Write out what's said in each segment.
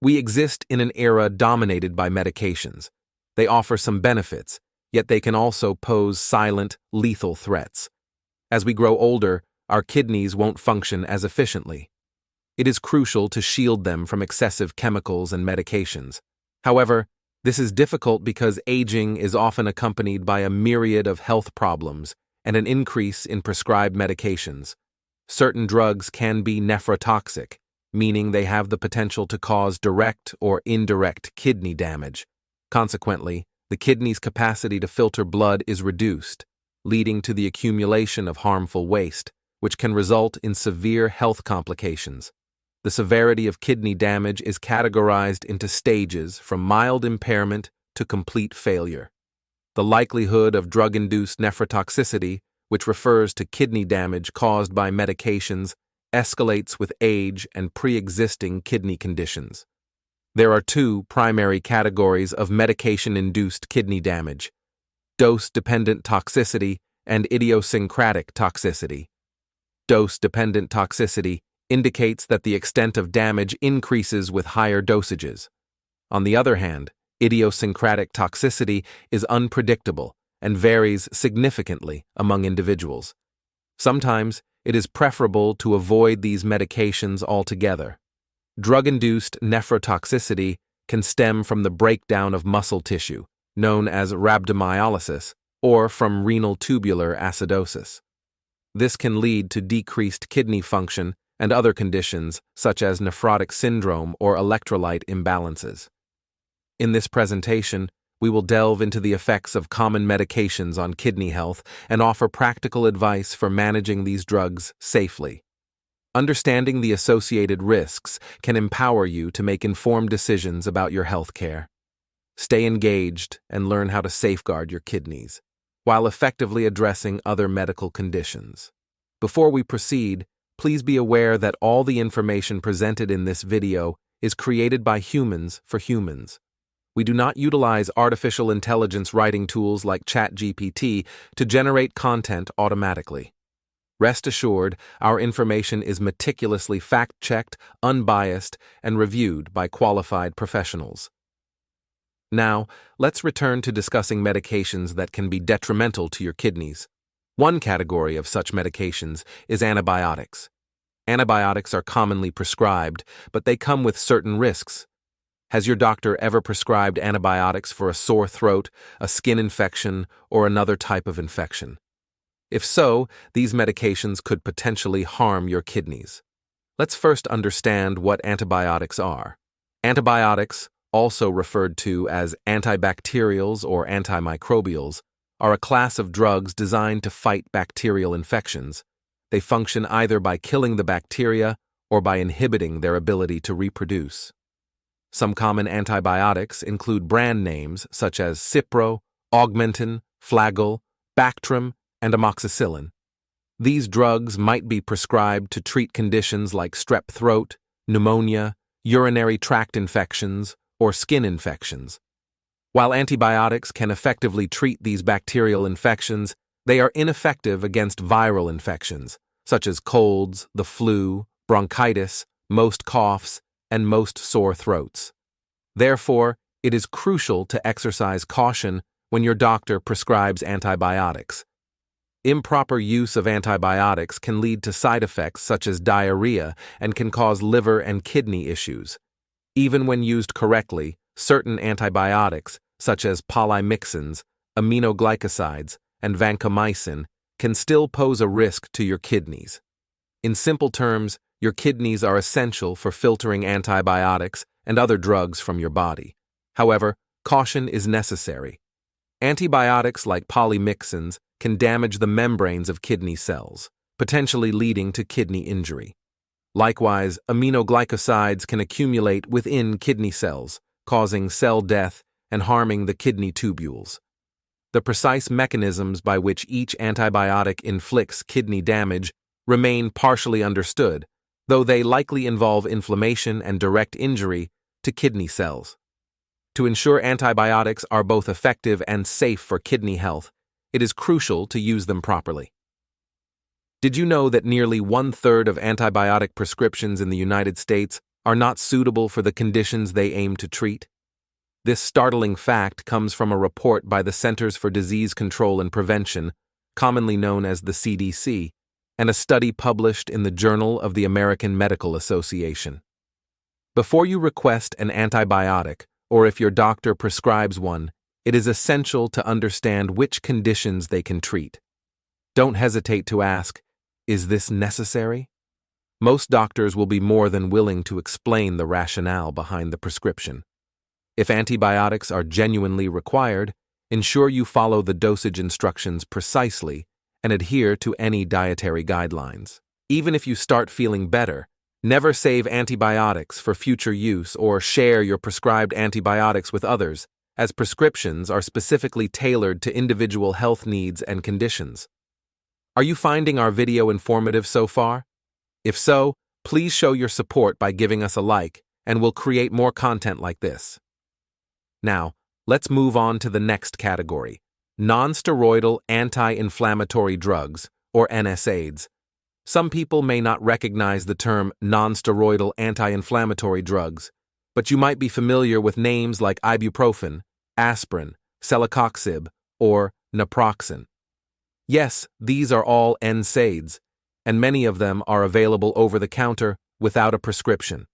We exist in an era dominated by medications. They offer some benefits, yet they can also pose silent, lethal threats. As we grow older, our kidneys won't function as efficiently. It is crucial to shield them from excessive chemicals and medications. However, this is difficult because aging is often accompanied by a myriad of health problems and an increase in prescribed medications. Certain drugs can be nephrotoxic, meaning they have the potential to cause direct or indirect kidney damage. Consequently, the kidney's capacity to filter blood is reduced, leading to the accumulation of harmful waste, which can result in severe health complications. The severity of kidney damage is categorized into stages from mild impairment to complete failure. The likelihood of drug-induced nephrotoxicity, which refers to kidney damage caused by medications, escalates with age and pre-existing kidney conditions. There are two primary categories of medication-induced kidney damage: dose-dependent toxicity and idiosyncratic toxicity. Dose-dependent toxicity indicates that the extent of damage increases with higher dosages. On the other hand, idiosyncratic toxicity is unpredictable and varies significantly among individuals. Sometimes, it is preferable to avoid these medications altogether. Drug-induced nephrotoxicity can stem from the breakdown of muscle tissue, known as rhabdomyolysis, or from renal tubular acidosis. This can lead to decreased kidney function and other conditions such as nephrotic syndrome or electrolyte imbalances. In this presentation, we will delve into the effects of common medications on kidney health and offer practical advice for managing these drugs safely. Understanding the associated risks can empower you to make informed decisions about your health care. Stay engaged and learn how to safeguard your kidneys, while effectively addressing other medical conditions. Before we proceed, please be aware that all the information presented in this video is created by humans for humans. We do not utilize artificial intelligence writing tools like ChatGPT to generate content automatically. Rest assured, our information is meticulously fact-checked, unbiased, and reviewed by qualified professionals. Now, let's return to discussing medications that can be detrimental to your kidneys. One category of such medications is antibiotics. Antibiotics are commonly prescribed, but they come with certain risks. Has your doctor ever prescribed antibiotics for a sore throat, a skin infection, or another type of infection? If so, these medications could potentially harm your kidneys. Let's first understand what antibiotics are. Antibiotics, also referred to as antibacterials or antimicrobials, are a class of drugs designed to fight bacterial infections. They function either by killing the bacteria or by inhibiting their ability to reproduce. Some common antibiotics include brand names such as Cipro, Augmentin, Flagyl, Bactrim, and amoxicillin. These drugs might be prescribed to treat conditions like strep throat, pneumonia, urinary tract infections, or skin infections. While antibiotics can effectively treat these bacterial infections, they are ineffective against viral infections, such as colds, the flu, bronchitis, most coughs, and most sore throats. Therefore, it is crucial to exercise caution when your doctor prescribes antibiotics. Improper use of antibiotics can lead to side effects such as diarrhea and can cause liver and kidney issues. Even when used correctly, certain antibiotics, such as polymyxins, aminoglycosides, and vancomycin, can still pose a risk to your kidneys. In simple terms, your kidneys are essential for filtering antibiotics and other drugs from your body. However, caution is necessary. Antibiotics like polymyxins can damage the membranes of kidney cells, potentially leading to kidney injury. Likewise, aminoglycosides can accumulate within kidney cells, causing cell death and harming the kidney tubules. The precise mechanisms by which each antibiotic inflicts kidney damage remain partially understood, though they likely involve inflammation and direct injury to kidney cells. To ensure antibiotics are both effective and safe for kidney health, it is crucial to use them properly. Did you know that nearly 1/3 of antibiotic prescriptions in the United States are not suitable for the conditions they aim to treat? This startling fact comes from a report by the Centers for Disease Control and Prevention, commonly known as the CDC, and a study published in the Journal of the American Medical Association. Before you request an antibiotic, or if your doctor prescribes one, it is essential to understand which conditions they can treat. Don't hesitate to ask, is this necessary? Most doctors will be more than willing to explain the rationale behind the prescription. If antibiotics are genuinely required, ensure you follow the dosage instructions precisely and adhere to any dietary guidelines. Even if you start feeling better, never save antibiotics for future use or share your prescribed antibiotics with others, as prescriptions are specifically tailored to individual health needs and conditions. Are you finding our video informative so far? If so, please show your support by giving us a like, and we'll create more content like this. Now, let's move on to the next category: non-steroidal anti-inflammatory drugs, or NSAIDs. Some people may not recognize the term non-steroidal anti-inflammatory drugs, but you might be familiar with names like ibuprofen, aspirin, celecoxib, or naproxen. Yes, these are all NSAIDs, and many of them are available over the counter without a prescription.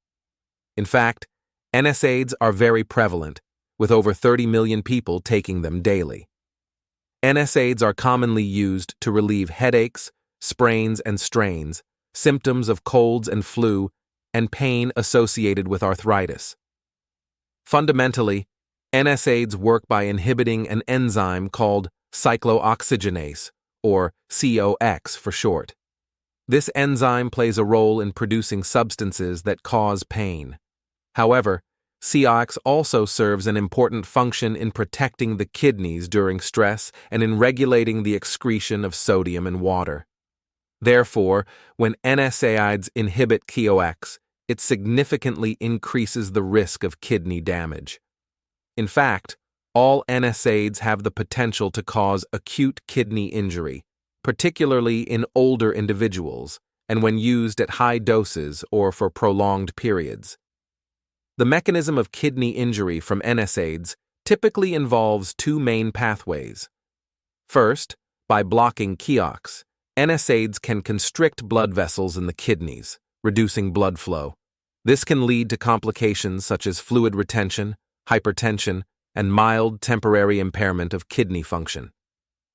In fact, NSAIDs are very prevalent, with over 30 million people taking them daily. NSAIDs are commonly used to relieve headaches, sprains and strains, symptoms of colds and flu, and pain associated with arthritis. Fundamentally, NSAIDs work by inhibiting an enzyme called cyclooxygenase, or COX for short. This enzyme plays a role in producing substances that cause pain. However, COX also serves an important function in protecting the kidneys during stress and in regulating the excretion of sodium in water. Therefore, when NSAIDs inhibit COX, it significantly increases the risk of kidney damage. In fact, all NSAIDs have the potential to cause acute kidney injury, particularly in older individuals, and when used at high doses or for prolonged periods. The mechanism of kidney injury from NSAIDs typically involves two main pathways. First, by blocking COX, NSAIDs can constrict blood vessels in the kidneys, reducing blood flow. This can lead to complications such as fluid retention, hypertension, and mild temporary impairment of kidney function.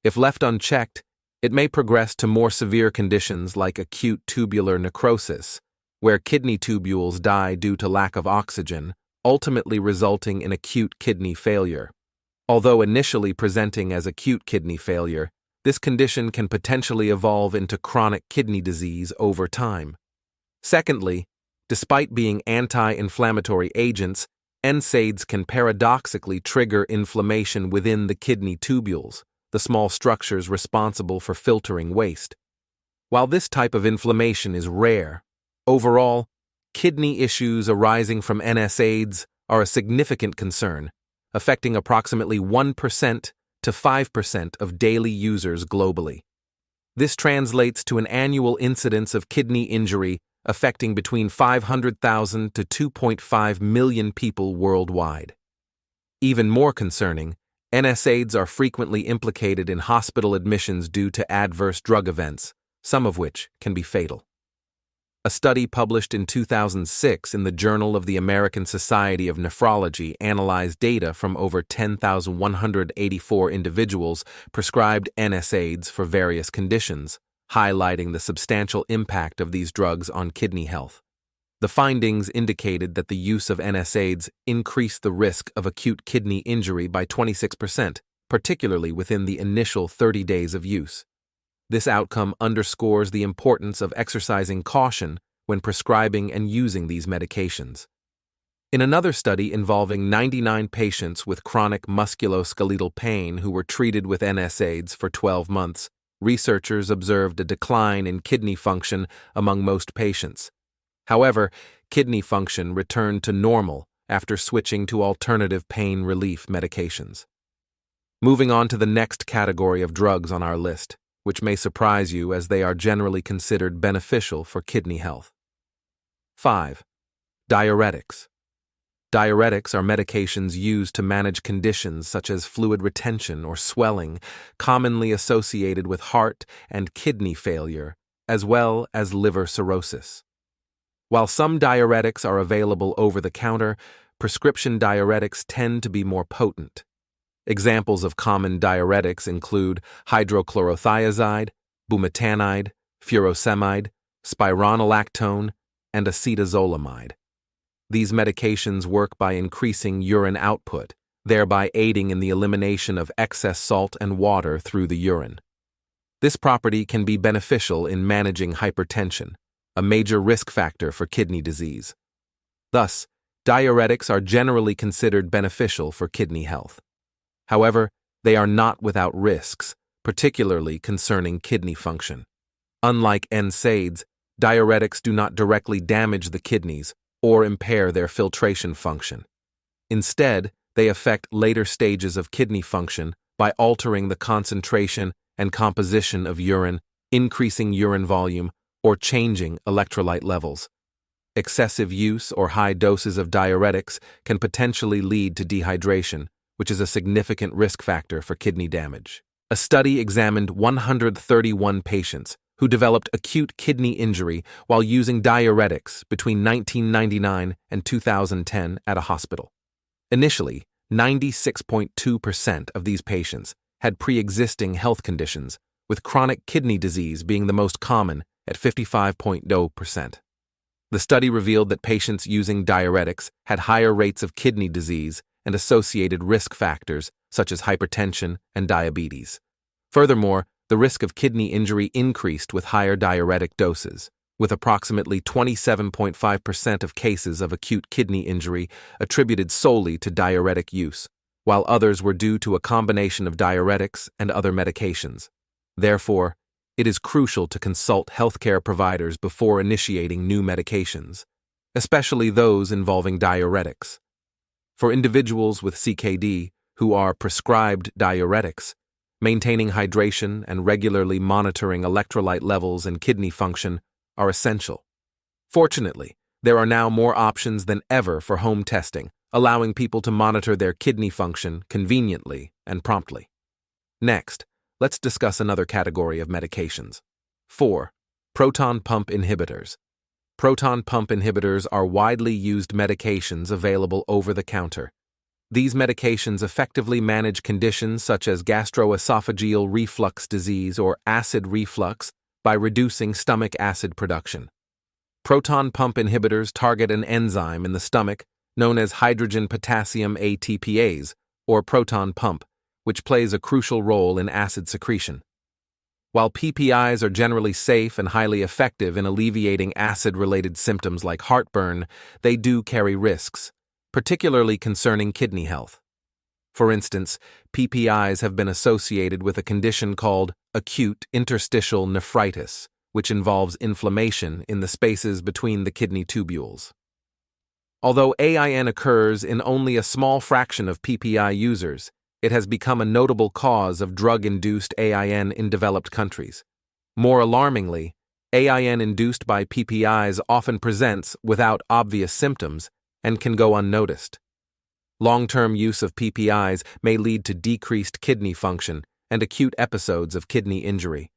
If left unchecked, it may progress to more severe conditions like acute tubular necrosis, where kidney tubules die due to lack of oxygen, ultimately resulting in acute kidney failure. Although initially presenting as acute kidney failure, this condition can potentially evolve into chronic kidney disease over time. Secondly, despite being anti-inflammatory agents, NSAIDs can paradoxically trigger inflammation within the kidney tubules, the small structures responsible for filtering waste. While this type of inflammation is rare, overall, kidney issues arising from NSAIDs are a significant concern, affecting approximately 1% to 5% of daily users globally. This translates to an annual incidence of kidney injury affecting between 500,000 to 2.5 million people worldwide. Even more concerning, NSAIDs are frequently implicated in hospital admissions due to adverse drug events, some of which can be fatal. A study published in 2006 in the Journal of the American Society of Nephrology analyzed data from over 10,184 individuals prescribed NSAIDs for various conditions, highlighting the substantial impact of these drugs on kidney health. The findings indicated that the use of NSAIDs increased the risk of acute kidney injury by 26%, particularly within the initial 30 days of use. This outcome underscores the importance of exercising caution when prescribing and using these medications. In another study involving 99 patients with chronic musculoskeletal pain who were treated with NSAIDs for 12 months, researchers observed a decline in kidney function among most patients. However, kidney function returned to normal after switching to alternative pain relief medications. Moving on to the next category of drugs on our list, which may surprise you as they are generally considered beneficial for kidney health. 5. Diuretics. Diuretics are medications used to manage conditions such as fluid retention or swelling, commonly associated with heart and kidney failure, as well as liver cirrhosis. While some diuretics are available over the counter, prescription diuretics tend to be more potent. Examples of common diuretics include hydrochlorothiazide, bumetanide, furosemide, spironolactone, and acetazolamide. These medications work by increasing urine output, thereby aiding in the elimination of excess salt and water through the urine. This property can be beneficial in managing hypertension, a major risk factor for kidney disease. Thus, diuretics are generally considered beneficial for kidney health. However, they are not without risks, particularly concerning kidney function. Unlike NSAIDs, diuretics do not directly damage the kidneys or impair their filtration function. Instead, they affect later stages of kidney function by altering the concentration and composition of urine, increasing urine volume, or changing electrolyte levels. Excessive use or high doses of diuretics can potentially lead to dehydration, which is a significant risk factor for kidney damage. A study examined 131 patients who developed acute kidney injury while using diuretics between 1999 and 2010 at a hospital. Initially, 96.2% of these patients had pre-existing health conditions, with chronic kidney disease being the most common at 55.0%. The study revealed that patients using diuretics had higher rates of kidney disease and associated risk factors such as hypertension and diabetes. Furthermore, the risk of kidney injury increased with higher diuretic doses, with approximately 27.5% of cases of acute kidney injury attributed solely to diuretic use, while others were due to a combination of diuretics and other medications. Therefore, it is crucial to consult healthcare providers before initiating new medications, especially those involving diuretics. For individuals with CKD who are prescribed diuretics, maintaining hydration and regularly monitoring electrolyte levels and kidney function are essential. Fortunately, there are now more options than ever for home testing, allowing people to monitor their kidney function conveniently and promptly. Next, let's discuss another category of medications. 4. Proton pump inhibitors. Proton pump inhibitors are widely used medications available over the counter. These medications effectively manage conditions such as gastroesophageal reflux disease or acid reflux by reducing stomach acid production. Proton pump inhibitors target an enzyme in the stomach known as hydrogen potassium ATPase, or proton pump, which plays a crucial role in acid secretion. While PPIs are generally safe and highly effective in alleviating acid-related symptoms like heartburn, they do carry risks, particularly concerning kidney health. For instance, PPIs have been associated with a condition called acute interstitial nephritis, which involves inflammation in the spaces between the kidney tubules. Although AIN occurs in only a small fraction of PPI users, it has become a notable cause of drug-induced AIN in developed countries. More alarmingly, AIN induced by PPIs often presents without obvious symptoms and can go unnoticed. Long-term use of PPIs may lead to decreased kidney function and acute episodes of kidney injury.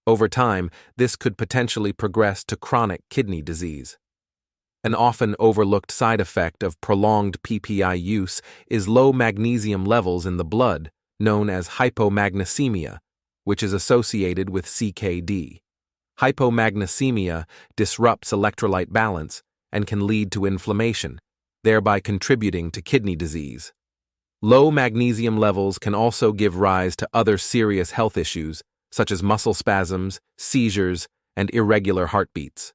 Over time, this could potentially progress to chronic kidney disease. An often overlooked side effect of prolonged PPI use is low magnesium levels in the blood, known as hypomagnesemia, which is associated with CKD. Hypomagnesemia disrupts electrolyte balance and can lead to inflammation, thereby contributing to kidney disease. Low magnesium levels can also give rise to other serious health issues, such as muscle spasms, seizures, and irregular heartbeats.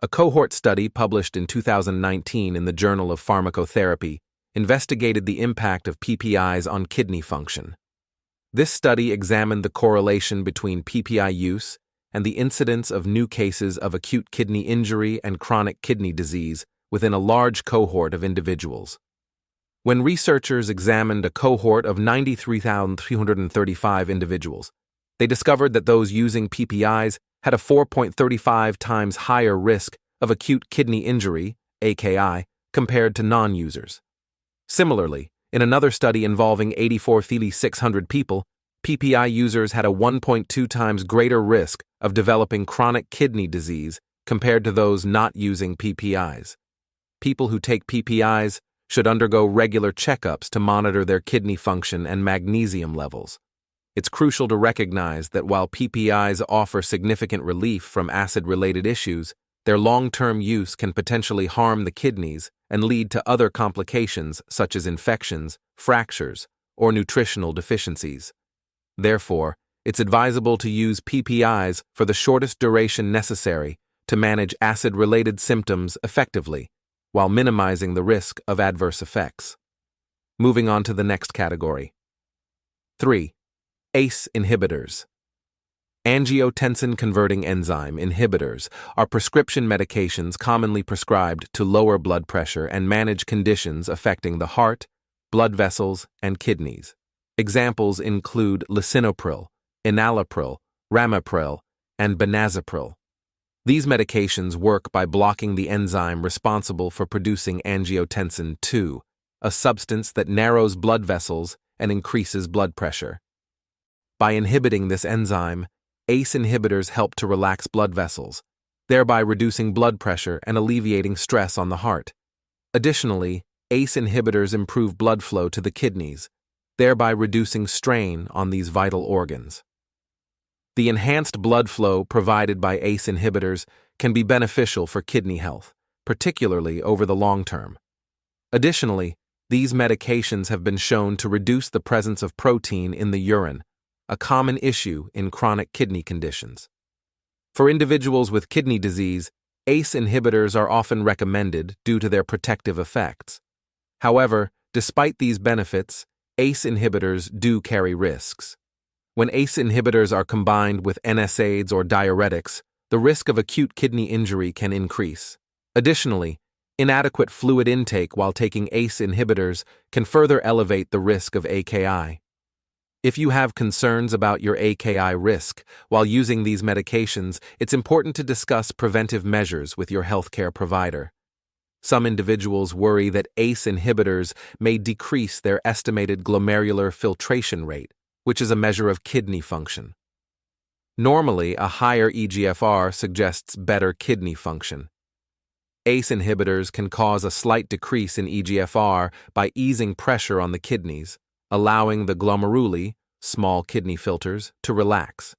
A cohort study published in 2019 in the Journal of Pharmacotherapy investigated the impact of PPIs on kidney function. This study examined the correlation between PPI use and the incidence of new cases of acute kidney injury and chronic kidney disease within a large cohort of individuals. When researchers examined a cohort of 93,335 individuals, they discovered that those using PPIs had a 4.35 times higher risk of acute kidney injury, AKI, compared to non-users. Similarly, in another study involving 84,600 people, PPI users had a 1.2 times greater risk of developing chronic kidney disease compared to those not using PPIs. People who take PPIs should undergo regular checkups to monitor their kidney function and magnesium levels. It's crucial to recognize that while PPIs offer significant relief from acid-related issues, their long-term use can potentially harm the kidneys and lead to other complications such as infections, fractures, or nutritional deficiencies. Therefore, it's advisable to use PPIs for the shortest duration necessary to manage acid-related symptoms effectively, while minimizing the risk of adverse effects. Moving on to the next category. 3. ACE inhibitors. Angiotensin-converting enzyme inhibitors are prescription medications commonly prescribed to lower blood pressure and manage conditions affecting the heart, blood vessels, and kidneys. Examples include lisinopril, enalapril, ramipril, and benazepril. These medications work by blocking the enzyme responsible for producing angiotensin II, a substance that narrows blood vessels and increases blood pressure. By inhibiting this enzyme, ACE inhibitors help to relax blood vessels, thereby reducing blood pressure and alleviating stress on the heart. Additionally, ACE inhibitors improve blood flow to the kidneys, thereby reducing strain on these vital organs. The enhanced blood flow provided by ACE inhibitors can be beneficial for kidney health, particularly over the long term. Additionally, these medications have been shown to reduce the presence of protein in the urine, a common issue in chronic kidney conditions. For individuals with kidney disease, ACE inhibitors are often recommended due to their protective effects. However, despite these benefits, ACE inhibitors do carry risks. When ACE inhibitors are combined with NSAIDs or diuretics, the risk of acute kidney injury can increase. Additionally, inadequate fluid intake while taking ACE inhibitors can further elevate the risk of AKI. If you have concerns about your AKI risk while using these medications, it's important to discuss preventive measures with your healthcare provider. Some individuals worry that ACE inhibitors may decrease their estimated glomerular filtration rate, which is a measure of kidney function. Normally, a higher eGFR suggests better kidney function. ACE inhibitors can cause a slight decrease in eGFR by easing pressure on the kidneys, allowing the glomeruli, small kidney filters, to relax.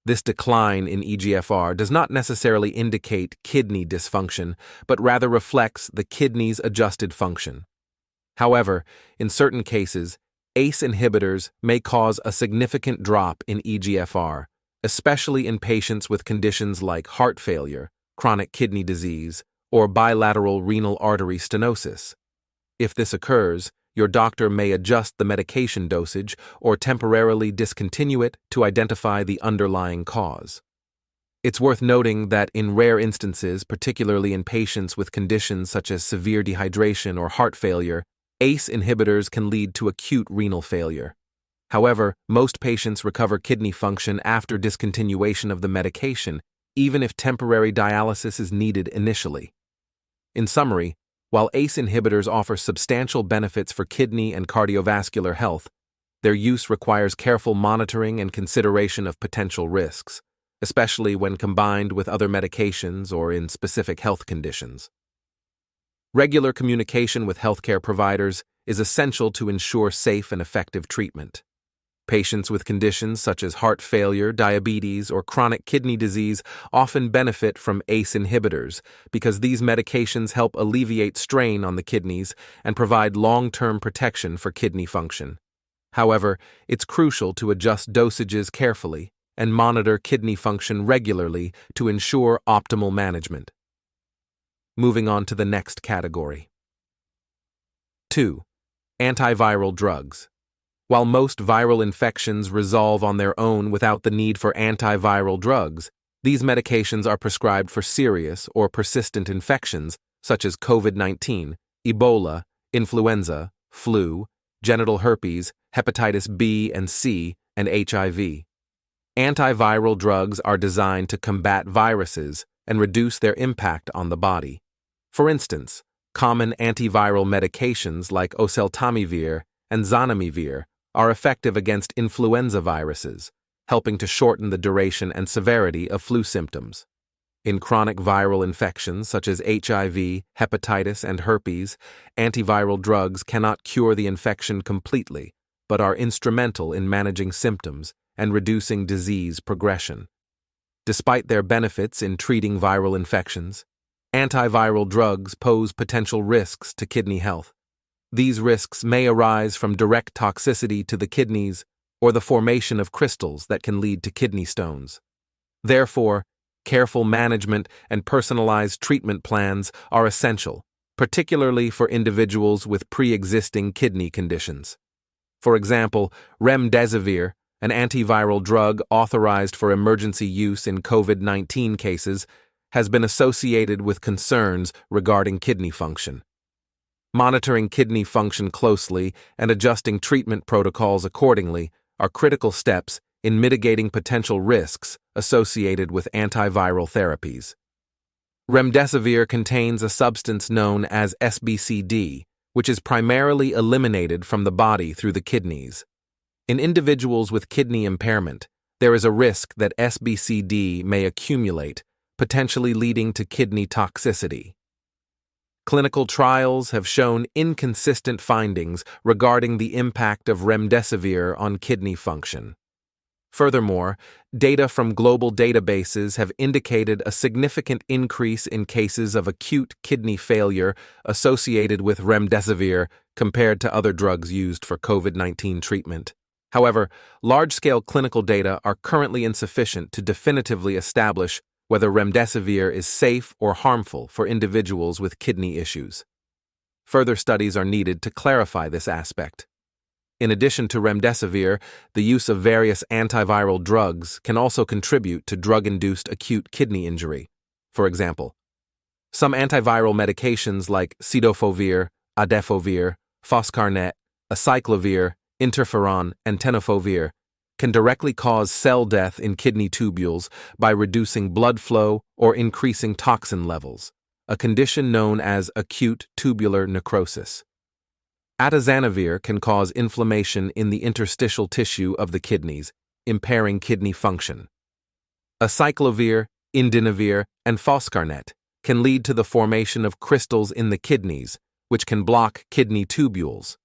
This decline in eGFR does not necessarily indicate kidney dysfunction, but rather reflects the kidney's adjusted function. However, in certain cases, ACE inhibitors may cause a significant drop in eGFR, especially in patients with conditions like heart failure, chronic kidney disease, or bilateral renal artery stenosis. If this occurs, your doctor may adjust the medication dosage or temporarily discontinue it to identify the underlying cause. It's worth noting that in rare instances, particularly in patients with conditions such as severe dehydration or heart failure, ACE inhibitors can lead to acute renal failure. However, most patients recover kidney function after discontinuation of the medication, even if temporary dialysis is needed initially. In summary, while ACE inhibitors offer substantial benefits for kidney and cardiovascular health, their use requires careful monitoring and consideration of potential risks, especially when combined with other medications or in specific health conditions. Regular communication with healthcare providers is essential to ensure safe and effective treatment. Patients with conditions such as heart failure, diabetes, or chronic kidney disease often benefit from ACE inhibitors because these medications help alleviate strain on the kidneys and provide long-term protection for kidney function. However, it's crucial to adjust dosages carefully and monitor kidney function regularly to ensure optimal management. Moving on to the next category. 2. Antiviral drugs. While most viral infections resolve on their own without the need for antiviral drugs, these medications are prescribed for serious or persistent infections such as COVID-19, Ebola, influenza, flu, genital herpes, hepatitis B and C, and HIV. Antiviral drugs are designed to combat viruses and reduce their impact on the body. For instance, common antiviral medications like oseltamivir and zanamivir are effective against influenza viruses, helping to shorten the duration and severity of flu symptoms. In chronic viral infections such as HIV, hepatitis, and herpes, antiviral drugs cannot cure the infection completely, but are instrumental in managing symptoms and reducing disease progression. Despite their benefits in treating viral infections, antiviral drugs pose potential risks to kidney health. These risks may arise from direct toxicity to the kidneys or the formation of crystals that can lead to kidney stones. Therefore, careful management and personalized treatment plans are essential, particularly for individuals with pre-existing kidney conditions. For example, remdesivir, an antiviral drug authorized for emergency use in COVID-19 cases, has been associated with concerns regarding kidney function. Monitoring kidney function closely and adjusting treatment protocols accordingly are critical steps in mitigating potential risks associated with antiviral therapies. Remdesivir contains a substance known as SBCD, which is primarily eliminated from the body through the kidneys. In individuals with kidney impairment, there is a risk that SBCD may accumulate, potentially leading to kidney toxicity. Clinical trials have shown inconsistent findings regarding the impact of remdesivir on kidney function. Furthermore, data from global databases have indicated a significant increase in cases of acute kidney failure associated with remdesivir compared to other drugs used for COVID-19 treatment. However, large-scale clinical data are currently insufficient to definitively establish whether remdesivir is safe or harmful for individuals with kidney issues. Further studies are needed to clarify this aspect. In addition to remdesivir, the use of various antiviral drugs can also contribute to drug-induced acute kidney injury. For example, some antiviral medications like cidofovir, adefovir, foscarnet, acyclovir, interferon, and tenofovir can directly cause cell death in kidney tubules by reducing blood flow or increasing toxin levels, a condition known as acute tubular necrosis. Atazanavir can cause inflammation in the interstitial tissue of the kidneys, impairing kidney function. Acyclovir, indinavir, and foscarnet can lead to the formation of crystals in the kidneys, which can block kidney tubules.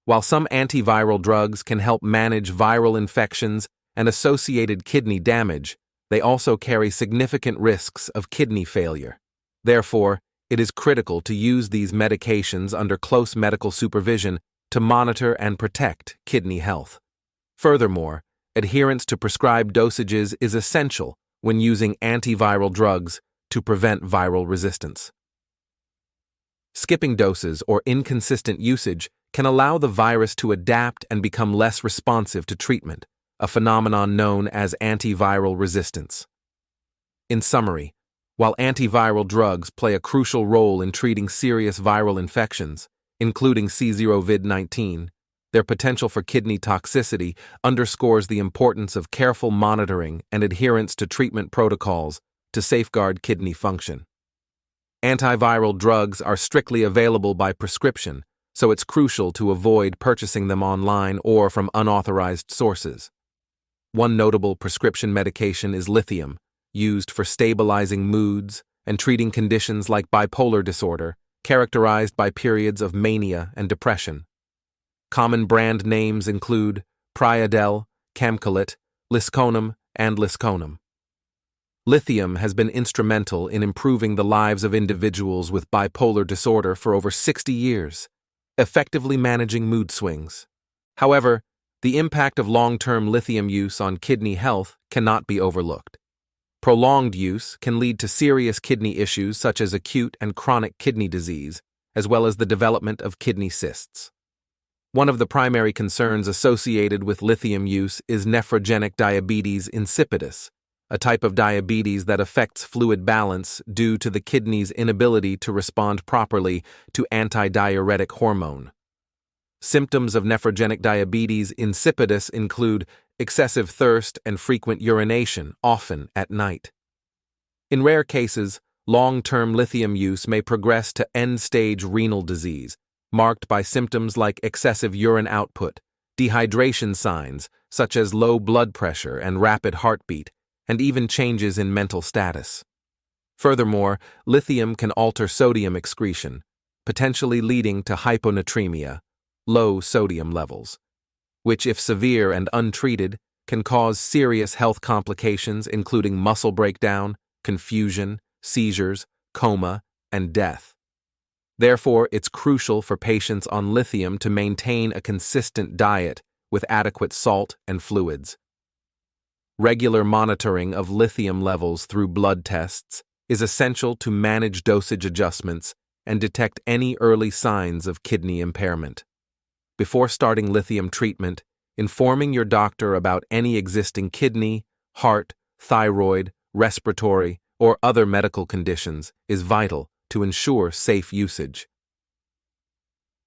While some antiviral drugs can help manage viral infections and associated kidney damage, they also carry significant risks of kidney failure. Therefore, it is critical to use these medications under close medical supervision to monitor and protect kidney health. Furthermore, adherence to prescribed dosages is essential when using antiviral drugs to prevent viral resistance. Skipping doses or inconsistent usage can allow the virus to adapt and become less responsive to treatment, a phenomenon known as antiviral resistance. In summary, while antiviral drugs play a crucial role in treating serious viral infections, including C0-COVID-19, their potential for kidney toxicity underscores the importance of careful monitoring and adherence to treatment protocols to safeguard kidney function. Antiviral drugs are strictly available by prescription, so it's crucial to avoid purchasing them online or from unauthorized sources. One notable prescription medication is lithium, used for stabilizing moods and treating conditions like bipolar disorder, characterized by periods of mania and depression. Common brand names include Priadel, Camcolit, Lisconam, and Lisconam. Lithium has been instrumental in improving the lives of individuals with bipolar disorder for over 60 years, effectively managing mood swings. However, the impact of long-term lithium use on kidney health cannot be overlooked. Prolonged use can lead to serious kidney issues such as acute and chronic kidney disease, as well as the development of kidney cysts. One of the primary concerns associated with lithium use is nephrogenic diabetes insipidus, a type of diabetes that affects fluid balance due to the kidney's inability to respond properly to antidiuretic hormone. Symptoms of nephrogenic diabetes insipidus include excessive thirst and frequent urination, often at night. In rare cases, long-term lithium use may progress to end-stage renal disease, marked by symptoms like excessive urine output, dehydration signs such as low blood pressure and rapid heartbeat, and even changes in mental status. Furthermore, lithium can alter sodium excretion, potentially leading to hyponatremia, low sodium levels, which, if severe and untreated, can cause serious health complications including muscle breakdown, confusion, seizures, coma, and death. Therefore, it's crucial for patients on lithium to maintain a consistent diet with adequate salt and fluids. Regular monitoring of lithium levels through blood tests is essential to manage dosage adjustments and detect any early signs of kidney impairment. Before starting lithium treatment, informing your doctor about any existing kidney, heart, thyroid, respiratory, or other medical conditions is vital to ensure safe usage.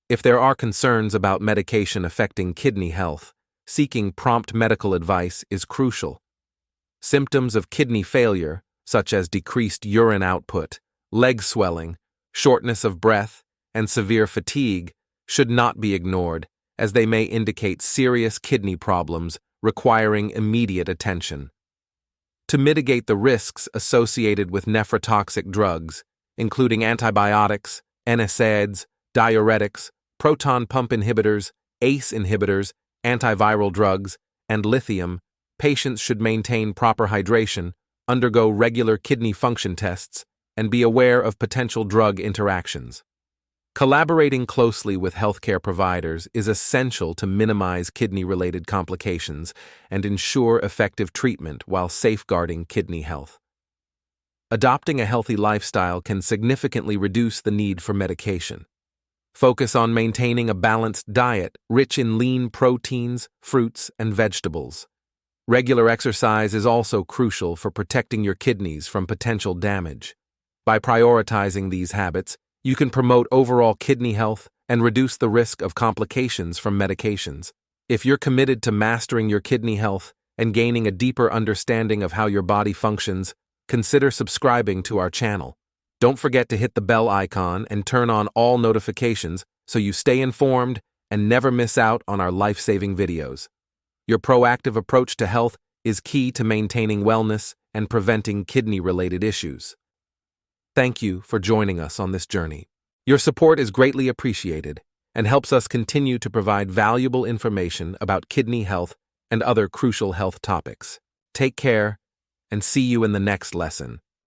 If there are concerns about medication affecting kidney health, seeking prompt medical advice is crucial. Symptoms of kidney failure, such as decreased urine output, leg swelling, shortness of breath, and severe fatigue, should not be ignored, as they may indicate serious kidney problems requiring immediate attention. To mitigate the risks associated with nephrotoxic drugs, including antibiotics, NSAIDs, diuretics, proton pump inhibitors, ACE inhibitors, antiviral drugs, and lithium, patients should maintain proper hydration, undergo regular kidney function tests, and be aware of potential drug interactions. Collaborating closely with healthcare providers is essential to minimize kidney-related complications and ensure effective treatment while safeguarding kidney health. Adopting a healthy lifestyle can significantly reduce the need for medication. Focus on maintaining a balanced diet rich in lean proteins, fruits, and vegetables. Regular exercise is also crucial for protecting your kidneys from potential damage. By prioritizing these habits, you can promote overall kidney health and reduce the risk of complications from medications. If you're committed to mastering your kidney health and gaining a deeper understanding of how your body functions, consider subscribing to our channel. Don't forget to hit the bell icon and turn on all notifications so you stay informed and never miss out on our life-saving videos. Your proactive approach to health is key to maintaining wellness and preventing kidney-related issues. Thank you for joining us on this journey. Your support is greatly appreciated and helps us continue to provide valuable information about kidney health and other crucial health topics. Take care and see you in the next lesson.